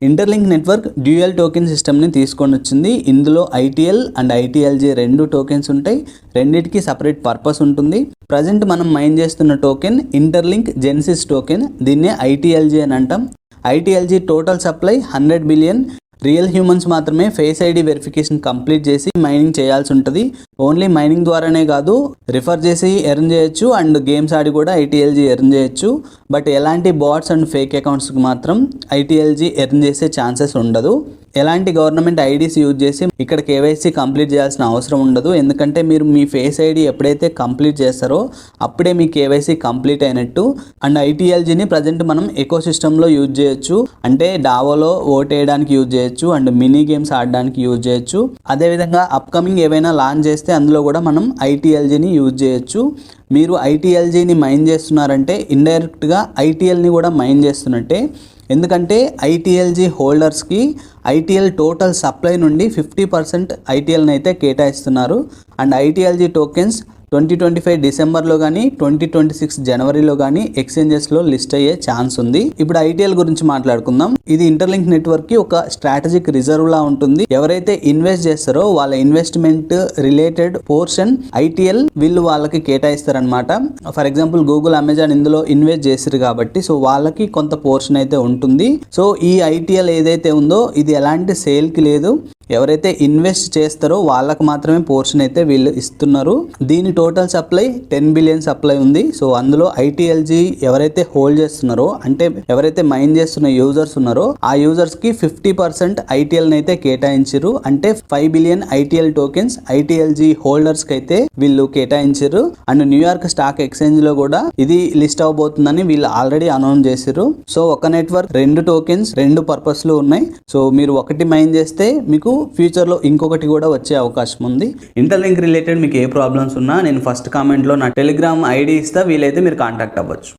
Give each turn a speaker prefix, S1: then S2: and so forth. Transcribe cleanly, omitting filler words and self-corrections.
S1: Interlink network dual token సిస్టమ్ని తీసుకొని వచ్చింది. ఇందులో ఐటీఎల్ అండ్ ఐటీఎల్జీ రెండు టోకెన్స్ ఉంటాయి. రెండింటికి సపరేట్ పర్పస్ ఉంటుంది. ప్రజెంట్ మనం మైన్ చేస్తున్న టోకెన్ ఇంటర్లింక్ జెన్సిస్ టోకెన్. దీన్నే ఐటీఎల్జీ అని అంటాం. ITLG total supply 100 billion. Real humans మాత్రమే ఫేస్ ఐడి వెరిఫికేషన్ కంప్లీట్ చేసి మైనింగ్ చేయాల్సి ఉంటుంది. ఓన్లీ మైనింగ్ ద్వారానే కాదు, రిఫర్ చేసి ఎర్న్ చేయొచ్చు అండ్ గేమ్స్ ఆడి కూడా ఐటీఎల్జీ ఎర్న్ చేయొచ్చు. బట్ ఎలాంటి బాట్స్ అండ్ ఫేక్ అకౌంట్స్కి మాత్రం ఐటీఎల్జీ ఎర్న్ చేసే ఛాన్సెస్ ఉండదు. ఎలాంటి గవర్నమెంట్ ఐడీస్ యూజ్ చేసి ఇక్కడ కేవైసీ కంప్లీట్ చేయాల్సిన అవసరం ఉండదు. ఎందుకంటే మీరు మీ ఫేస్ ఐడి ఎప్పుడైతే కంప్లీట్ చేస్తారో అప్పుడే మీ కేవైసీ కంప్లీట్ అయినట్టు. అండ్ ఐటీఎల్జీని ప్రజెంట్ మనం ఎకో సిస్టంలో యూజ్ చేయొచ్చు. అంటే డావోలో ఓట్ వేయడానికి యూజ్ చేయొచ్చు అండ్ మినీ గేమ్స్ ఆడడానికి యూజ్ చేయొచ్చు. అదేవిధంగా అప్కమింగ్ ఏవైనా లాంచ్ చేస్తే అందులో కూడా మనం ఐటీఎల్జీని యూజ్ చేయొచ్చు. మీరు ఐటీఎల్జీని మైన్ చేస్తున్నారంటే ఇండైరెక్ట్గా ఐటీఎల్ని కూడా మైన్ చేస్తున్నట్టే. ఎందుకంటే ఐటీఎల్జీ హోల్డర్స్కి ఐటీఎల్ టోటల్ సప్లై నుండి 50% ఐటీఎల్ని అయితే కేటాయిస్తున్నారు. అండ్ ఐటీఎల్జీ టోకెన్స్ 2025 డిసెంబర్లో కానీ 2026 జనవరిలో కానీ ఎక్స్చేంజెస్లో లిస్ట్ అయ్యే ఛాన్స్ ఉంది. ఇప్పుడు ఐటీఎల్ గురించి మాట్లాడుకుందాం. ఇది ఇంటర్లింక్ నెట్వర్క్కి ఒక స్ట్రాటజిక్ రిజర్వ్ లా ఉంటుంది. ఎవరైతే ఇన్వెస్ట్ చేస్తారో వాళ్ళ ఇన్వెస్ట్మెంట్ రిలేటెడ్ పోర్షన్ ఐటీఎల్ వీళ్ళు వాళ్ళకి కేటాయిస్తారనమాట. ఫర్ ఎగ్జాంపుల్ గూగుల్, అమెజాన్ ఇందులో ఇన్వెస్ట్ చేసారు కాబట్టి సో వాళ్ళకి కొంత పోర్షన్ అయితే ఉంటుంది. సో ఈ ఐటీఎల్ ఏదైతే ఉందో ఇది ఎలాంటి సేల్కి లేదు. ఎవరైతే ఇన్వెస్ట్ చేస్తారో వాళ్ళకి మాత్రమే పోర్షన్ అయితే వీళ్ళు ఇస్తున్నారు. దీని టోటల్ సప్లై 10 బిలియన్ సప్లై ఉంది. సో అందులో ఐటీఎల్జీ ఎవరైతే హోల్డ్ చేస్తున్నారో అంటే ఎవరైతే మైన్ చేస్తున్న యూజర్స్ ఉన్నారో ఆ యూజర్స్ కి 50% ఐటీఎల్ అయితే కేటాయించారు. అంటే 5 billion ITL tokens ITLG holders కి అయితే వీళ్ళు కేటాయించారు. అండ్ న్యూయార్క్ స్టాక్ ఎక్స్చేంజ్ లో కూడా ఇది లిస్ట్ అవబోతుందని వీళ్ళు ఆల్రెడీ అనౌన్స్ చేశారు. సో ఒక నెట్వర్క్ 2 టోకెన్స్ 2 పర్పస్లు ఉన్నాయి. సో మీరు ఒకటి మైన్ చేస్తే మీకు ఫ్యూచర్లో ఇంకొకటి కూడా వచ్చే అవకాశం ఉంది. ఇంటర్లింక్ రిలేటెడ్ మీకు ఏ ప్రాబ్లమ్స్ ఉన్నా నేను ఫస్ట్ కామెంట్లో నా టెలిగ్రామ్ ఐడి ఇస్తా, వీలైతే మీరు కాంటాక్ట్ అవ్వచ్చు.